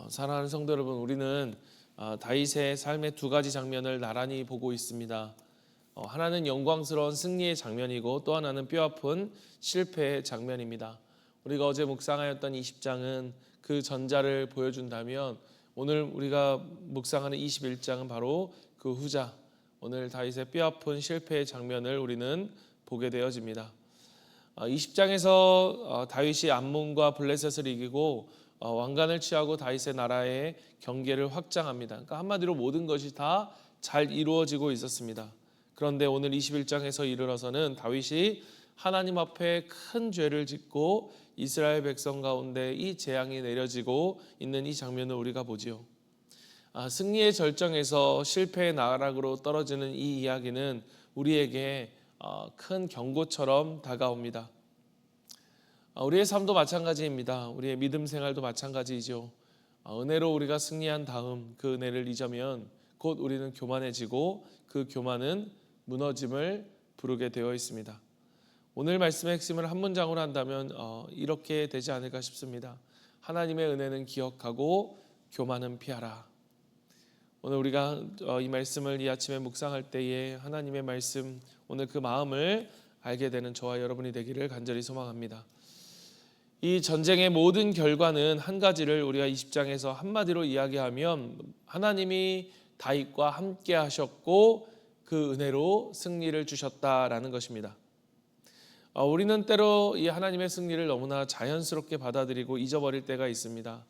사랑하는 성도 여러분, 우리는 다윗의 삶의 두 가지 장면을 나란히 보고 있습니다. 하나는 영광스러운 승리의 장면이고 또 하나는 뼈아픈 실패의 장면입니다. 우리가 어제 묵상하였던 20장은 그 전자를 보여준다면 오늘 우리가 묵상하는 21장은 바로 그 후자, 오늘 다윗의 뼈아픈 실패의 장면을 우리는 보게 되어집니다. 20장에서 다윗이 암몬과 블레셋을 이기고 왕관을 취하고 다윗의 나라의 경계를 확장합니다. 그러니까 한마디로 모든 것이 다 잘 이루어지고 있었습니다. 그런데 오늘 21장에서 이르러서는 다윗이 하나님 앞에 큰 죄를 짓고 이스라엘 백성 가운데 이 재앙이 내려지고 있는 이 장면을 우리가 보지요. 승리의 절정에서 실패의 나락으로 떨어지는 이 이야기는 우리에게 큰 경고처럼 다가옵니다. 우리의 삶도 마찬가지입니다. 우리의 믿음 생활도 마찬가지이죠. 은혜로 우리가 승리한 다음 그 은혜를 잊으면 곧 우리는 교만해지고 그 교만은 무너짐을 부르게 되어 있습니다. 오늘 말씀의 핵심을 한 문장으로 한다면 이렇게 되지 않을까 싶습니다. 하나님의 은혜는 기억하고 교만은 피하라. 오늘 우리가 이 말씀을 이 아침에 묵상할 때에 하나님의 말씀, 오늘 그 마음을 알게 되는 저와 여러분이 되기를 간절히 소망합니다. 이 전쟁의 모든 결과는 한 가지를 우리가 20장에서 한마디로 이야기하면 하나님이 다윗과 함께 하셨고 그 은혜로 승리를 주셨다라는 것입니다. 우리는 때로 이 하나님의 승리를 너무나 자연스럽게 받아들이고 잊어버릴 때가 있습니다.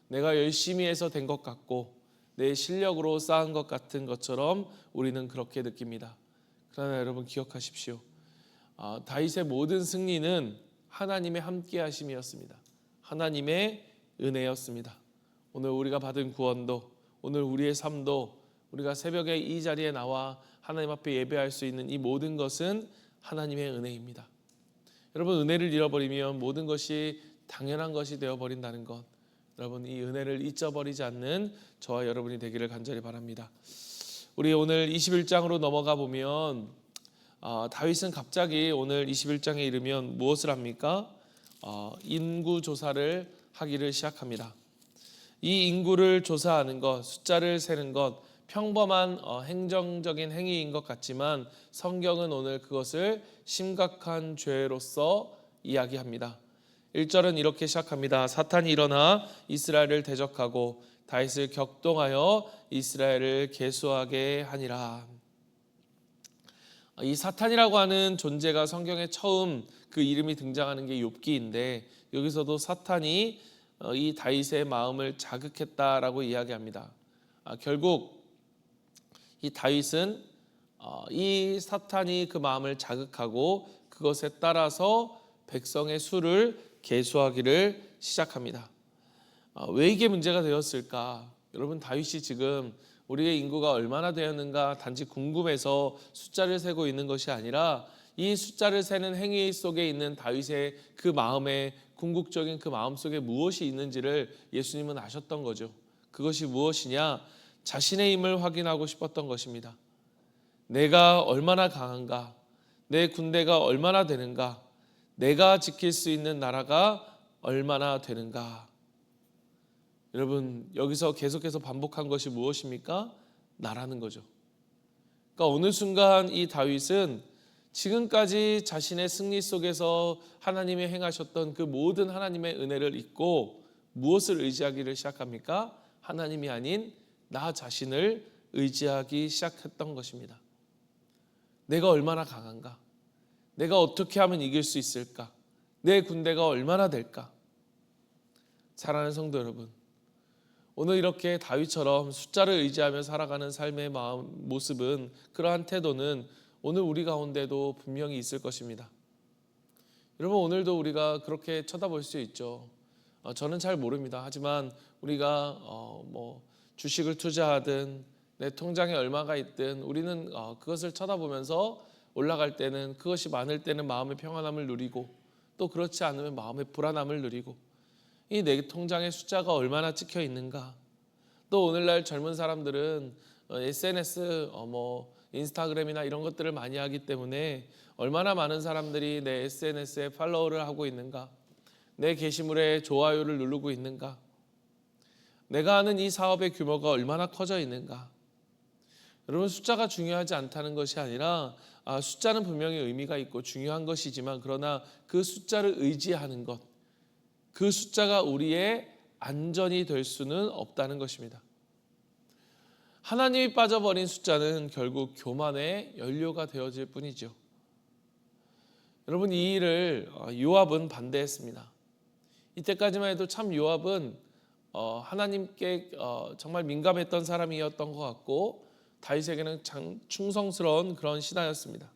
내가 열심히 해서 된 것 같고 내 실력으로 쌓은 것 같은 것처럼 우리는 그렇게 느낍니다. 그러나 여러분 기억하십시오. 다윗의 모든 승리는 하나님의 함께 하심이었습니다. 하나님의 은혜였습니다. 오늘 우리가 받은 구원도, 오늘 우리의 삶도, 우리가 새벽에 이 자리에 나와 하나님 앞에 예배할 수 있는 이 모든 것은 하나님의 은혜입니다. 여러분, 은혜를 잃어버리면 모든 것이 당연한 것이 되어버린다는 것, 여러분 이 은혜를 잊어버리지 않는 저와 여러분이 되기를 간절히 바랍니다. 우리 오늘 21장으로 넘어가 보면 다윗은 갑자기 오늘 21장에 이르면 무엇을 합니까? 인구 조사를 하기를 시작합니다. 이 인구를 조사하는 것, 숫자를 세는 것, 평범한 행정적인 행위인 것 같지만 성경은 오늘 그것을 심각한 죄로서 이야기합니다. 1절은 이렇게 시작합니다. 사탄이 일어나 이스라엘을 대적하고 다윗을 격동하여 이스라엘을 계수하게 하니라. 이 사탄이라고 하는 존재가 성경에 처음 그 이름이 등장하는 게 욥기인데 여기서도 사탄이 이 다윗의 마음을 자극했다라고 이야기합니다. 결국 이 다윗은 이 사탄이 그 마음을 자극하고 그것에 따라서 백성의 수를 계수하기를 시작합니다. 왜 이게 문제가 되었을까? 여러분, 다윗이 지금 우리의 인구가 얼마나 되었는가 단지 궁금해서 숫자를 세고 있는 것이 아니라 이 숫자를 세는 행위 속에 있는 다윗의 그 마음에, 궁극적인 그 마음 속에 무엇이 있는지를 예수님은 아셨던 거죠. 그것이 무엇이냐? 자신의 힘을 확인하고 싶었던 것입니다. 내가 얼마나 강한가? 내 군대가 얼마나 되는가? 내가 지킬 수 있는 나라가 얼마나 되는가? 여러분, 여기서 계속해서 반복한 것이 무엇입니까? 나라는 거죠. 그러니까 어느 순간 이 다윗은 지금까지 자신의 승리 속에서 하나님이 행하셨던 그 모든 하나님의 은혜를 잊고 무엇을 의지하기를 시작합니까? 하나님이 아닌 나 자신을 의지하기 시작했던 것입니다. 내가 얼마나 강한가? 내가 어떻게 하면 이길 수 있을까? 내 군대가 얼마나 될까? 사랑하는 성도 여러분, 오늘 이렇게 다윗처럼 숫자를 의지하며 살아가는 삶의 모습은, 그러한 태도는 오늘 우리 가운데도 분명히 있을 것입니다. 여러분, 오늘도 우리가 그렇게 쳐다볼 수 있죠. 저는 잘 모릅니다. 하지만 우리가 주식을 투자하든 내 통장에 얼마가 있든 우리는 그것을 쳐다보면서 올라갈 때는, 그것이 많을 때는 마음의 평안함을 누리고 또 그렇지 않으면 마음의 불안함을 누리고, 이 내 통장에 숫자가 얼마나 찍혀 있는가. 또 오늘날 젊은 사람들은 SNS, 인스타그램이나 이런 것들을 많이 하기 때문에 얼마나 많은 사람들이 내 SNS에 팔로우를 하고 있는가, 내 게시물에 좋아요를 누르고 있는가. 내가 하는 이 사업의 규모가 얼마나 커져 있는가. 여러분, 숫자가 중요하지 않다는 것이 아니라 숫자는 분명히 의미가 있고 중요한 것이지만, 그러나 그 숫자를 의지하는 것, 그 숫자가 우리의 안전이 될 수는 없다는 것입니다. 하나님이 빠져버린 숫자는 결국 교만의 연료가 되어질 뿐이죠. 여러분, 이 일을 요압은 반대했습니다. 이때까지만 해도 참 요압은 하나님께 정말 민감했던 사람이었던 것 같고, 다윗에게는 참 충성스러운 그런 신하였습니다.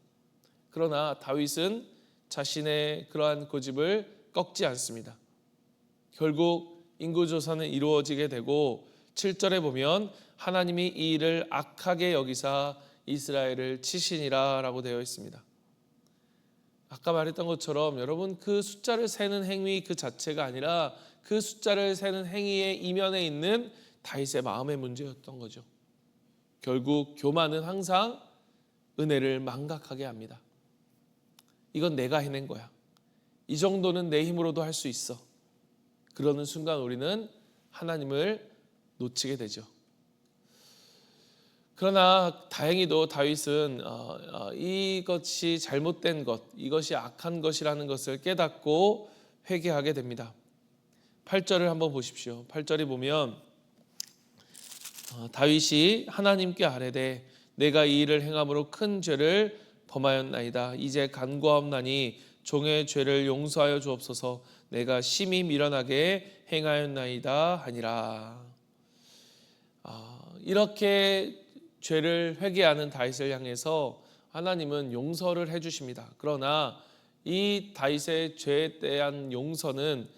그러나 다윗은 자신의 그러한 고집을 꺾지 않습니다. 결국 인구조사는 이루어지게 되고 7절에 보면 하나님이 이 일을 악하게 여기사 이스라엘을 치시니라 라고 되어 있습니다. 아까 말했던 것처럼 여러분, 그 숫자를 세는 행위 그 자체가 아니라 그 숫자를 세는 행위의 이면에 있는 다윗의 마음의 문제였던 거죠. 결국 교만은 항상 은혜를 망각하게 합니다. 이건 내가 해낸 거야. 이 정도는 내 힘으로도 할 수 있어. 그러는 순간 우리는 하나님을 놓치게 되죠. 그러나 다행히도 다윗은 이것이 잘못된 것, 이것이 악한 것이라는 것을 깨닫고 회개하게 됩니다. 8절을 한번 보십시오. 8절에 보면 다윗이 하나님께 아뢰되 내가 이 일을 행함으로 큰 죄를 범하였나이다. 이제 간구하옵나니 종의 죄를 용서하여 주옵소서. 내가 심히 미련하게 행하였나이다 하니라. 이렇게 죄를 회개하는 다윗을 향해서 하나님은 용서를 해주십니다. 그러나 이 다윗의 죄에 대한 용서는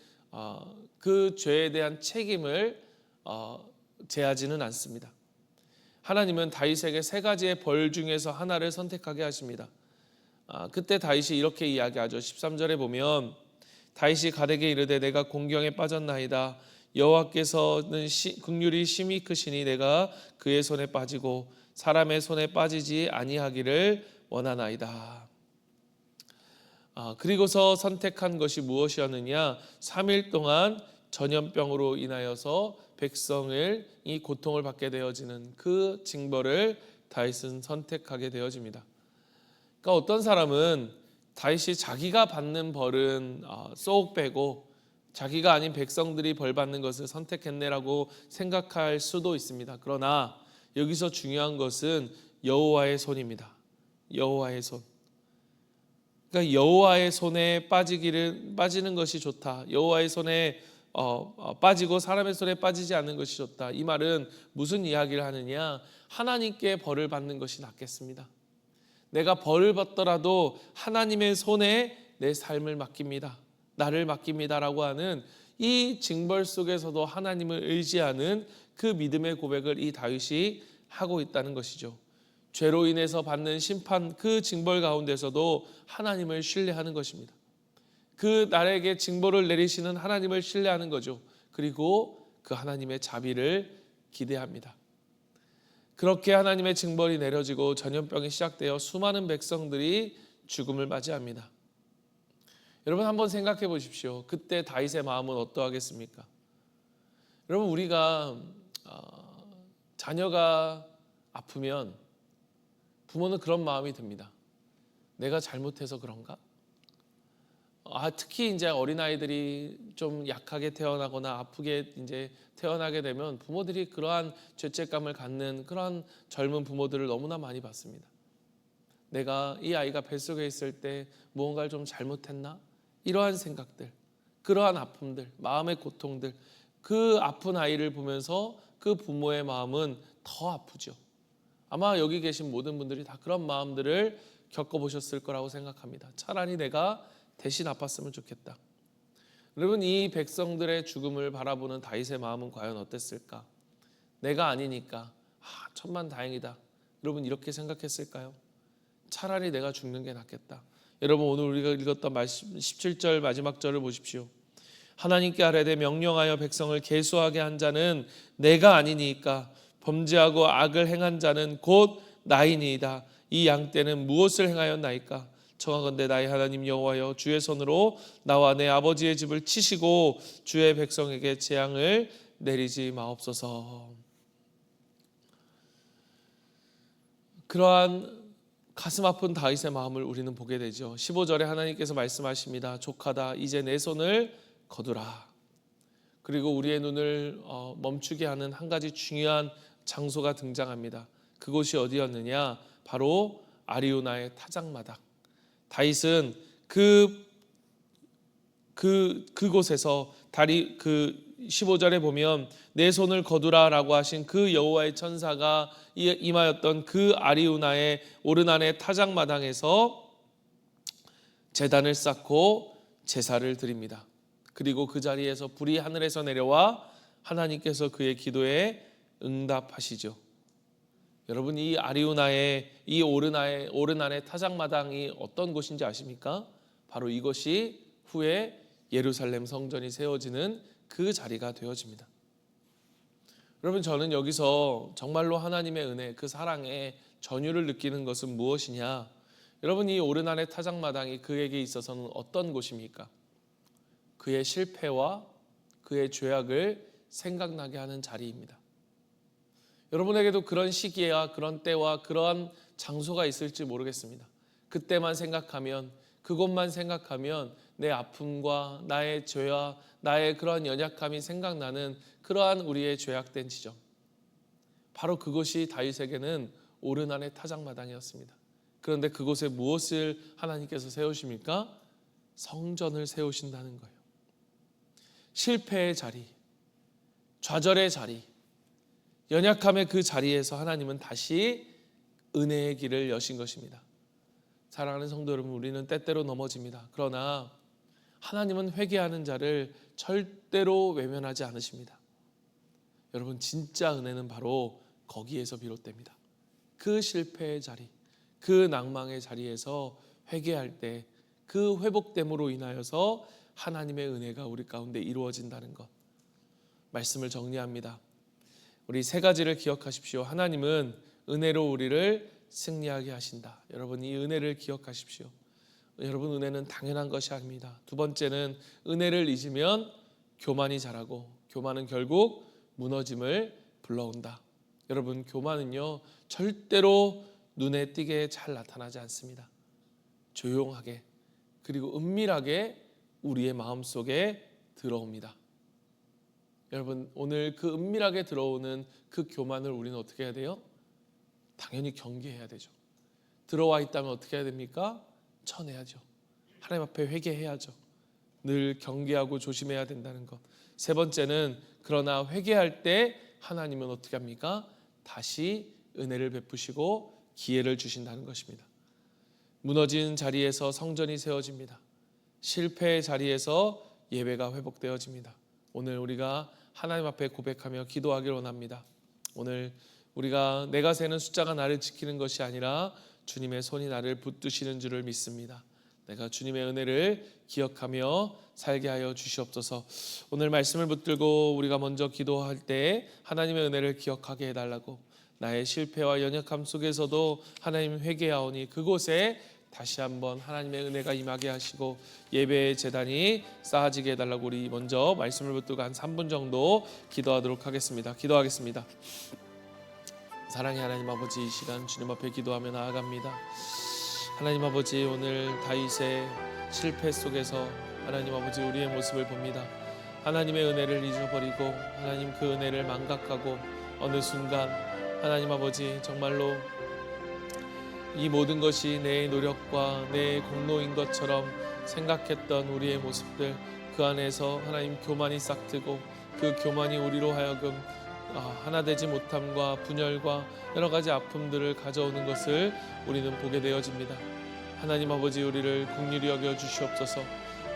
그 죄에 대한 책임을 제하지는 않습니다. 하나님은 다윗에게 세 가지의 벌 중에서 하나를 선택하게 하십니다. 그때 다윗이 이렇게 이야기하죠. 13절에 보면 다윗이 갓에게 이르되 내가 공경에 빠졌나이다. 여호와께서는 긍휼이 심히 크시니 내가 그의 손에 빠지고 사람의 손에 빠지지 아니하기를 원하나이다. 그리고서 선택한 것이 무엇이었느냐? 3일 동안 전염병으로 인하여서 백성을 이 고통을 받게 되어지는 그 징벌을 다윗은 선택하게 되어집니다. 그러니까 어떤 사람은 다윗이 자기가 받는 벌은 쏙 빼고 자기가 아닌 백성들이 벌 받는 것을 선택했네라고 생각할 수도 있습니다. 그러나 여기서 중요한 것은 여호와의 손입니다. 여호와의 손. 그러니까 여호와의 손에 빠지는 것이 좋다. 여호와의 손에 빠지고 사람의 손에 빠지지 않는 것이 좋다. 이 말은 무슨 이야기를 하느냐? 하나님께 벌을 받는 것이 낫겠습니다. 내가 벌을 받더라도 하나님의 손에 내 삶을 맡깁니다. 나를 맡깁니다라고 하는 이 징벌 속에서도 하나님을 의지하는 그 믿음의 고백을 이 다윗이 하고 있다는 것이죠. 죄로 인해서 받는 심판 그 징벌 가운데서도 하나님을 신뢰하는 것입니다. 그 나에게 징벌을 내리시는 하나님을 신뢰하는 거죠. 그리고 그 하나님의 자비를 기대합니다. 그렇게 하나님의 징벌이 내려지고 전염병이 시작되어 수많은 백성들이 죽음을 맞이합니다. 여러분 한번 생각해 보십시오. 그때 다윗의 마음은 어떠하겠습니까? 여러분, 우리가 자녀가 아프면 부모는 그런 마음이 듭니다. 내가 잘못해서 그런가? 특히 이제 어린아이들이 좀 약하게 태어나거나 아프게 이제 태어나게 되면 부모들이 그러한 죄책감을 갖는 그런 젊은 부모들을 너무나 많이 봤습니다. 내가 이 아이가 뱃속에 있을 때 무언가를 좀 잘못했나? 이러한 생각들, 그러한 아픔들, 마음의 고통들, 그 아픈 아이를 보면서 그 부모의 마음은 더 아프죠. 아마 여기 계신 모든 분들이 다 그런 마음들을 겪어보셨을 거라고 생각합니다. 차라리 내가 대신 아팠으면 좋겠다. 여러분, 이 백성들의 죽음을 바라보는 다윗의 마음은 과연 어땠을까? 내가 아니니까 천만 다행이다. 여러분, 이렇게 생각했을까요? 차라리 내가 죽는 게 낫겠다. 여러분, 오늘 우리가 읽었던 말씀 17절 마지막 절을 보십시오. 하나님께 아뢰되 명령하여 백성을 계수하게 한 자는 내가 아니니까 범죄하고 악을 행한 자는 곧 나이니이다. 이 양떼는 무엇을 행하였나이까? 청하건대 나의 하나님 여호와여, 주의 손으로 나와 내 아버지의 집을 치시고 주의 백성에게 재앙을 내리지 마옵소서. 그러한 가슴 아픈 다윗의 마음을 우리는 보게 되죠. 15절에 하나님께서 말씀하십니다. 족하다, 이제 내 손을 거두라. 그리고 우리의 눈을 멈추게 하는 한 가지 중요한 장소가 등장합니다. 그곳이 어디였느냐? 바로 아리우나의 타작마당. 다윗은 그곳에서 15절에 보면 내 손을 거두라라고 하신 그 여호와의 천사가 임하였던 그 아리우나의 오르난의 타작마당에서 제단을 쌓고 제사를 드립니다. 그리고 그 자리에서 불이 하늘에서 내려와 하나님께서 그의 기도에 응답하시죠. 여러분, 이 아리우나의 이 오르난의 타작마당이 어떤 곳인지 아십니까? 바로 이것이 후에 예루살렘 성전이 세워지는 그 자리가 되어집니다. 여러분, 저는 여기서 정말로 하나님의 은혜, 그 사랑의 전율을 느끼는 것은 무엇이냐? 여러분, 이 오르난의 타작마당이 그에게 있어서는 어떤 곳입니까? 그의 실패와 그의 죄악을 생각나게 하는 자리입니다. 여러분에게도 그런 시기와 그런 때와 그러한 장소가 있을지 모르겠습니다. 그때만 생각하면, 그곳만 생각하면 내 아픔과 나의 죄와 나의 그러한 연약함이 생각나는 그러한 우리의 죄악된 지점, 바로 그곳이 다윗에게는 오르난의 타작마당이었습니다. 그런데 그곳에 무엇을 하나님께서 세우십니까? 성전을 세우신다는 거예요. 실패의 자리, 좌절의 자리, 연약함의 그 자리에서 하나님은 다시 은혜의 길을 여신 것입니다. 사랑하는 성도 여러분, 우리는 때때로 넘어집니다. 그러나 하나님은 회개하는 자를 절대로 외면하지 않으십니다. 여러분, 진짜 은혜는 바로 거기에서 비롯됩니다. 그 실패의 자리, 그 낭망의 자리에서 회개할 때 그 회복됨으로 인하여서 하나님의 은혜가 우리 가운데 이루어진다는 것. 말씀을 정리합니다. 우리 세 가지를 기억하십시오. 하나님은 은혜로 우리를 승리하게 하신다. 여러분, 이 은혜를 기억하십시오. 여러분, 은혜는 당연한 것이 아닙니다. 두 번째는 은혜를 잊으면 교만이 자라고 교만은 결국 무너짐을 불러온다. 여러분, 교만은요 절대로 눈에 띄게 잘 나타나지 않습니다. 조용하게 그리고 은밀하게 우리의 마음속에 들어옵니다. 여러분, 오늘 그 은밀하게 들어오는 그 교만을 우리는 어떻게 해야 돼요? 당연히 경계해야 되죠. 들어와 있다면 어떻게 해야 됩니까? 쳐내야죠. 하나님 앞에 회개해야죠. 늘 경계하고 조심해야 된다는 것. 세 번째는 그러나 회개할 때 하나님은 어떻게 합니까? 다시 은혜를 베푸시고 기회를 주신다는 것입니다. 무너진 자리에서 성전이 세워집니다. 실패의 자리에서 예배가 회복되어집니다. 오늘 우리가 하나님 앞에 고백하며 기도하기를 원합니다. 오늘 우리가 내가 세는 숫자가 나를 지키는 것이 아니라 주님의 손이 나를 붙드시는 줄을 믿습니다. 내가 주님의 은혜를 기억하며 살게 하여 주시옵소서. 오늘 말씀을 붙들고 우리가 먼저 기도할 때 하나님의 은혜를 기억하게 해달라고, 나의 실패와 연약함 속에서도 하나님 회개하오니 그곳에 다시 한번 하나님의 은혜가 임하게 하시고 예배의 제단이 쌓아지게 해달라고 우리 먼저 말씀을 붙들고 한 3분 정도 기도하도록 하겠습니다. 기도하겠습니다. 사랑의 하나님 아버지, 이 시간 주님 앞에 기도하며 나아갑니다. 하나님 아버지, 오늘 다윗의 실패 속에서 하나님 아버지 우리의 모습을 봅니다. 하나님의 은혜를 잊어버리고 하나님 그 은혜를 망각하고 어느 순간 하나님 아버지 정말로 이 모든 것이 내 노력과 내 공로인 것처럼 생각했던 우리의 모습들, 그 안에서 하나님 교만이 싹트고 그 교만이 우리로 하여금 하나 되지 못함과 분열과 여러 가지 아픔들을 가져오는 것을 우리는 보게 되어집니다. 하나님 아버지, 우리를 긍휼히 여겨 주시옵소서.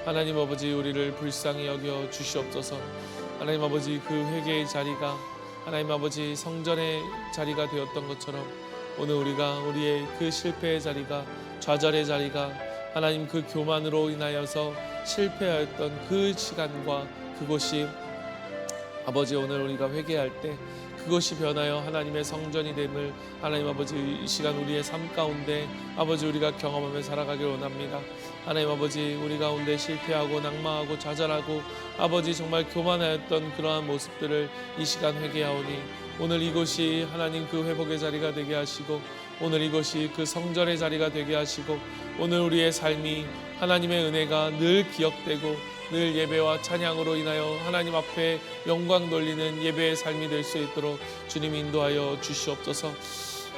하나님 아버지, 우리를 불쌍히 여겨 주시옵소서. 하나님 아버지, 그 회개의 자리가 하나님 아버지 성전의 자리가 되었던 것처럼 오늘 우리가 우리의 그 실패의 자리가, 좌절의 자리가 하나님 그 교만으로 인하여서 실패하였던 그 시간과 그곳이 아버지 오늘 우리가 회개할 때 그것이 변하여 하나님의 성전이 됨을 하나님 아버지 이 시간 우리의 삶 가운데 아버지 우리가 경험하며 살아가길 원합니다. 하나님 아버지 우리 가운데 실패하고 낙망하고 좌절하고 아버지 정말 교만하였던 그러한 모습들을 이 시간 회개하오니 오늘 이곳이 하나님 그 회복의 자리가 되게 하시고 오늘 이것이 그 성전의 자리가 되게 하시고 오늘 우리의 삶이 하나님의 은혜가 늘 기억되고 늘 예배와 찬양으로 인하여 하나님 앞에 영광 돌리는 예배의 삶이 될 수 있도록 주님 인도하여 주시옵소서.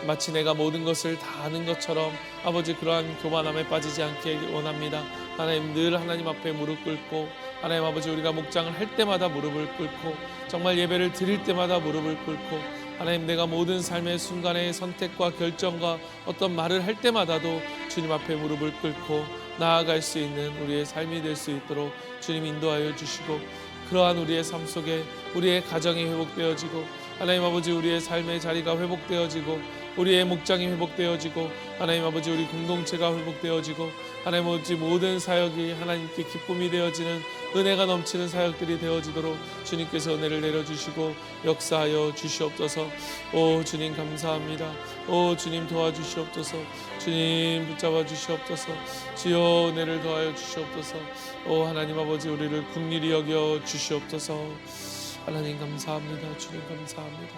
마치 내가 모든 것을 다 아는 것처럼 아버지 그러한 교만함에 빠지지 않게 원합니다. 하나님 늘 하나님 앞에 무릎 꿇고 하나님 아버지 우리가 목장을 할 때마다 무릎을 꿇고 정말 예배를 드릴 때마다 무릎을 꿇고 하나님 내가 모든 삶의 순간의 선택과 결정과 어떤 말을 할 때마다도 주님 앞에 무릎을 꿇고 나아갈 수 있는 우리의 삶이 될 수 있도록 주님 인도하여 주시고 그러한 우리의 삶 속에 우리의 가정이 회복되어지고 하나님 아버지 우리의 삶의 자리가 회복되어지고 우리의 목장이 회복되어지고 하나님 아버지 우리 공동체가 회복되어지고 하나님 아버지 모든 사역이 하나님께 기쁨이 되어지는 은혜가 넘치는 사역들이 되어지도록 주님께서 은혜를 내려주시고 역사하여 주시옵소서. 오 주님 감사합니다. 오 주님 도와주시옵소서. 주님 붙잡아 주시옵소서. 주여 은혜를 더하여 주시옵소서. 오 하나님 아버지 우리를 긍휼히 여겨 주시옵소서. 하나님 감사합니다. 주님 감사합니다.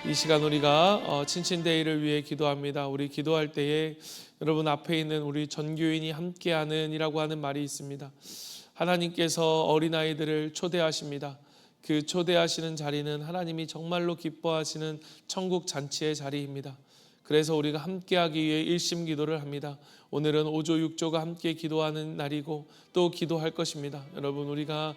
이 시간 우리가 친친데이를 위해 기도합니다. 우리 기도할 때에 여러분 앞에 있는 우리 전교인이 함께하는 이라고 하는 말이 있습니다. 하나님께서 어린아이들을 초대하십니다. 그 초대하시는 자리는 하나님이 정말로 기뻐하시는 천국 잔치의 자리입니다. 그래서 우리가 함께하기 위해 일심 기도를 합니다. 오늘은 5조 6조가 함께 기도하는 날이고 또 기도할 것입니다. 여러분 우리가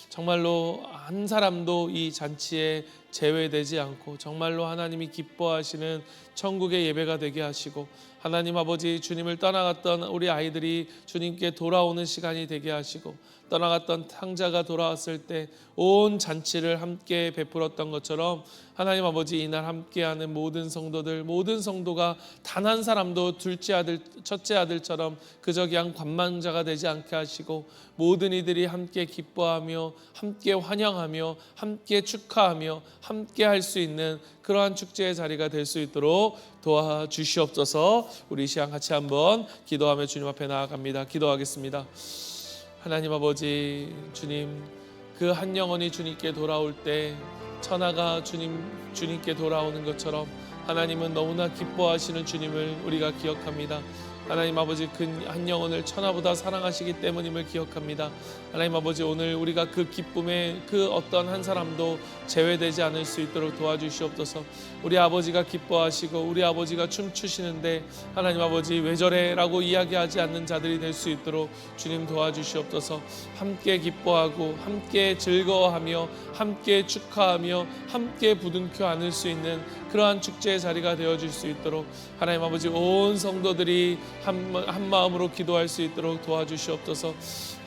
정말로 한 사람도 이 잔치에 제외되지 않고 정말로 하나님이 기뻐하시는 천국의 예배가 되게 하시고 하나님 아버지 주님을 떠나갔던 우리 아이들이 주님께 돌아오는 시간이 되게 하시고 떠나갔던 탕자가 돌아왔을 때 온 잔치를 함께 베풀었던 것처럼 하나님 아버지 이날 함께하는 모든 성도들 모든 성도가 단 한 사람도 둘째 아들 첫째 아들처럼 그저 그냥 관망자가 되지 않게 하시고 모든 이들이 함께 기뻐하며 함께 환영하며 함께 축하하며 함께 할 수 있는 그러한 축제의 자리가 될 수 있도록 도와주시옵소서. 우리 이 시간 같이 한번 기도하며 주님 앞에 나아갑니다. 기도하겠습니다. 하나님 아버지 주님 그 한 영혼이 주님께 돌아올 때 천하가 주님께 돌아오는 것처럼 하나님은 너무나 기뻐하시는 주님을 우리가 기억합니다. 하나님 아버지 그 한 영혼을 천하보다 사랑하시기 때문임을 기억합니다. 하나님 아버지 오늘 우리가 그 기쁨에 그 어떤 한 사람도 제외되지 않을 수 있도록 도와주시옵소서. 우리 아버지가 기뻐하시고 우리 아버지가 춤추시는데 하나님 아버지 왜 저래 라고 이야기하지 않는 자들이 될 수 있도록 주님 도와주시옵소서. 함께 기뻐하고 함께 즐거워하며 함께 축하하며 함께 부둥켜 안을 수 있는 그러한 축제의 자리가 되어질 수 있도록 하나님 아버지 온 성도들이 한 마음으로 기도할 수 있도록 도와주시옵소서.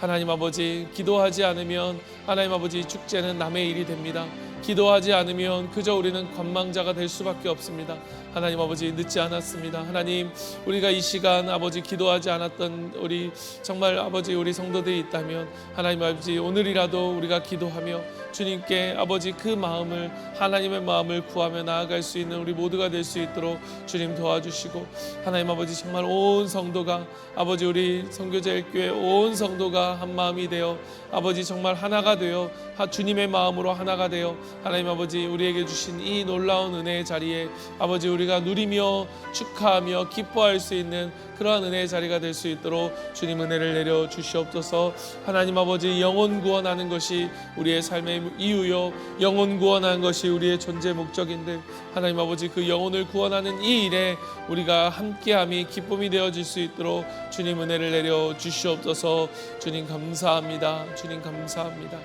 하나님 아버지 기도하지 않으면 하나님 아버지 축제는 남의 일이 됩니다. 기도하지 않으면 그저 우리는 관망자가 될 수밖에 없습니다. 하나님 아버지 늦지 않았습니다. 하나님 우리가 이 시간 아버지 기도하지 않았던 우리 정말 아버지 우리 성도들이 있다면 하나님 아버지 오늘이라도 우리가 기도하며 주님께 아버지 그 마음을 하나님의 마음을 구하며 나아갈 수 있는 우리 모두가 될 수 있도록 주님 도와주시고 하나님 아버지 정말 온 성도가 아버지 우리 선교제일교회 온 성도가 한 마음이 되어 아버지 정말 하나가 되어 주님의 마음으로 하나가 되어 하나님 아버지 우리에게 주신 이 놀라운 은혜의 자리에 아버지 우리가 누리며 축하하며 기뻐할 수 있는 그러한 은혜의 자리가 될 수 있도록 주님 은혜를 내려 주시옵소서. 하나님 아버지 영혼 구원하는 것이 우리의 삶의 이유요 영혼 구원하는 것이 우리의 존재 목적인데 하나님 아버지 그 영혼을 구원하는 이 일에 우리가 함께함이 기쁨이 되어질 수 있도록 주님 은혜를 내려 주시옵소서. 주님 감사합니다. 주님 감사합니다.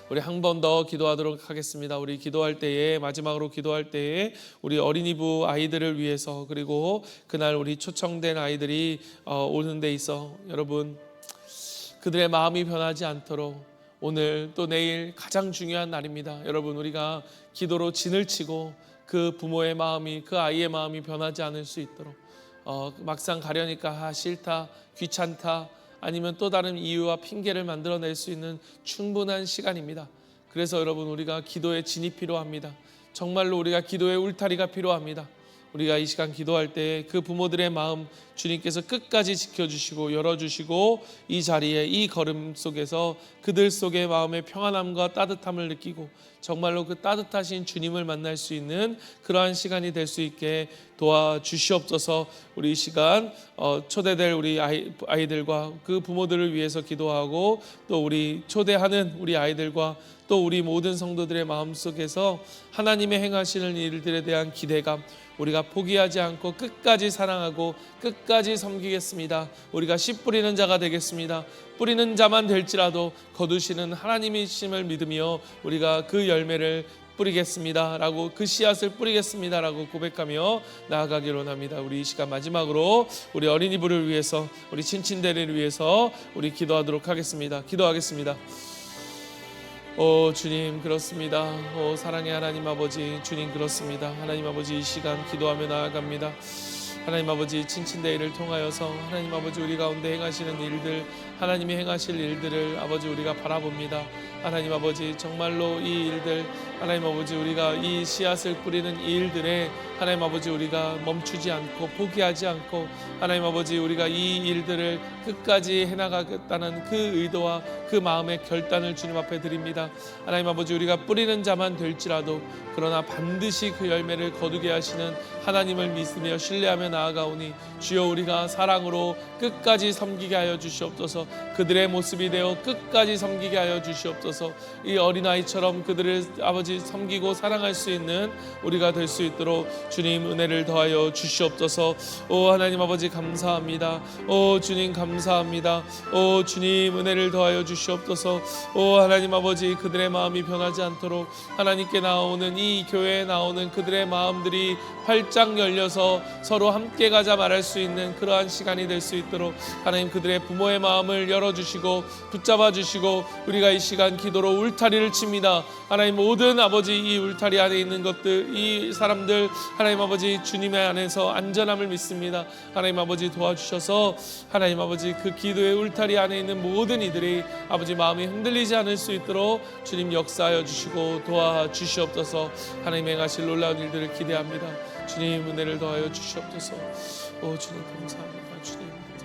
우리 한 번 더 기도하도록 하겠습니다. 우리 기도할 때에 마지막으로 기도할 때에 우리 어린이부 아이들을 위해서 그리고 그날 우리 초청된 아이들이 오는 데 있어 여러분 그들의 마음이 변하지 않도록 오늘 또 내일 가장 중요한 날입니다. 여러분 우리가 기도로 진을 치고 그 부모의 마음이 그 아이의 마음이 변하지 않을 수 있도록 막상 가려니까 싫다 귀찮다 아니면 또 다른 이유와 핑계를 만들어낼 수 있는 충분한 시간입니다. 그래서 여러분, 우리가 기도의 진이 필요합니다. 정말로 우리가 기도의 울타리가 필요합니다. 우리가 이 시간 기도할 때 그 부모들의 마음 주님께서 끝까지 지켜주시고 열어주시고, 이 자리에, 이 걸음 속에서 그들 속의 마음의 평안함과 따뜻함을 느끼고 정말로 그 따뜻하신 주님을 만날 수 있는 그러한 시간이 될 수 있게 도와주시옵소서. 우리 이 시간 초대될 우리 아이들과 그 부모들을 위해서 기도하고, 또 우리 초대하는 우리 아이들과 또 우리 모든 성도들의 마음속에서 하나님의 행하시는 일들에 대한 기대감, 우리가 포기하지 않고 끝까지 사랑하고 끝까지 섬기겠습니다. 우리가 씨 뿌리는 자가 되겠습니다. 뿌리는 자만 될지라도 거두시는 하나님이심을 믿으며 우리가 그 열매를 뿌리겠습니다 라고, 그 씨앗을 뿌리겠습니다 라고 고백하며 나아가기로 합니다. 우리 이 시간 마지막으로 우리 어린이부를 위해서, 우리 친친대를 위해서 우리 기도하도록 하겠습니다. 기도하겠습니다. 오 주님, 그렇습니다. 오 사랑의 하나님 아버지, 주님 그렇습니다. 하나님 아버지, 이 시간 기도하며 나아갑니다. 하나님 아버지, 친친대회를 통하여서 하나님 아버지 우리 가운데 행하시는 일들, 하나님이 행하실 일들을 아버지 우리가 바라봅니다. 하나님 아버지, 정말로 이 일들, 하나님 아버지 우리가 이 씨앗을 뿌리는 이 일들에 하나님 아버지 우리가 멈추지 않고 포기하지 않고, 하나님 아버지 우리가 이 일들을 끝까지 해나가겠다는 그 의도와 그 마음의 결단을 주님 앞에 드립니다. 하나님 아버지, 우리가 뿌리는 자만 될지라도 그러나 반드시 그 열매를 거두게 하시는 하나님을 믿으며 신뢰하며 나아가오니, 주여 우리가 사랑으로 끝까지 섬기게 하여 주시옵소서. 그들의 모습이 되어 끝까지 섬기게 하여 주시옵소서. 이 어린아이처럼 그들을 아버지 섬기고 사랑할 수 있는 우리가 될 수 있도록 주님 은혜를 더하여 주시옵소서. 오 하나님 아버지 감사합니다. 오 주님 감사합니다. 오 주님 은혜를 더하여 주시옵소서. 오 하나님 아버지, 그들의 마음이 변하지 않도록 하나님께 나오는 이 교회에 나오는 그들의 마음들이 활짝 열려서 서로 함께 가자 말할 수 있는 그러한 시간이 될 수 있도록 하나님, 그들의 부모의 마음을 열어주시고 붙잡아 주시고, 우리가 이 시간 기도로 울타리를 칩니다. 하나님, 모든 아버지 이 울타리 안에 있는 것들, 이 사람들 하나님 아버지 주님의 안에서 안전함을 믿습니다. 하나님 아버지 도와주셔서 하나님 아버지 그 기도의 울타리 안에 있는 모든 이들이 아버지 마음이 흔들리지 않을 수 있도록 주님 역사하여 주시고 도와주시옵소서. 하나님 행하실 놀라운 일들을 기대합니다. 주님 은혜를 더하여 주시옵소서. 오 주님 감사합니다. 주님 감사합니다.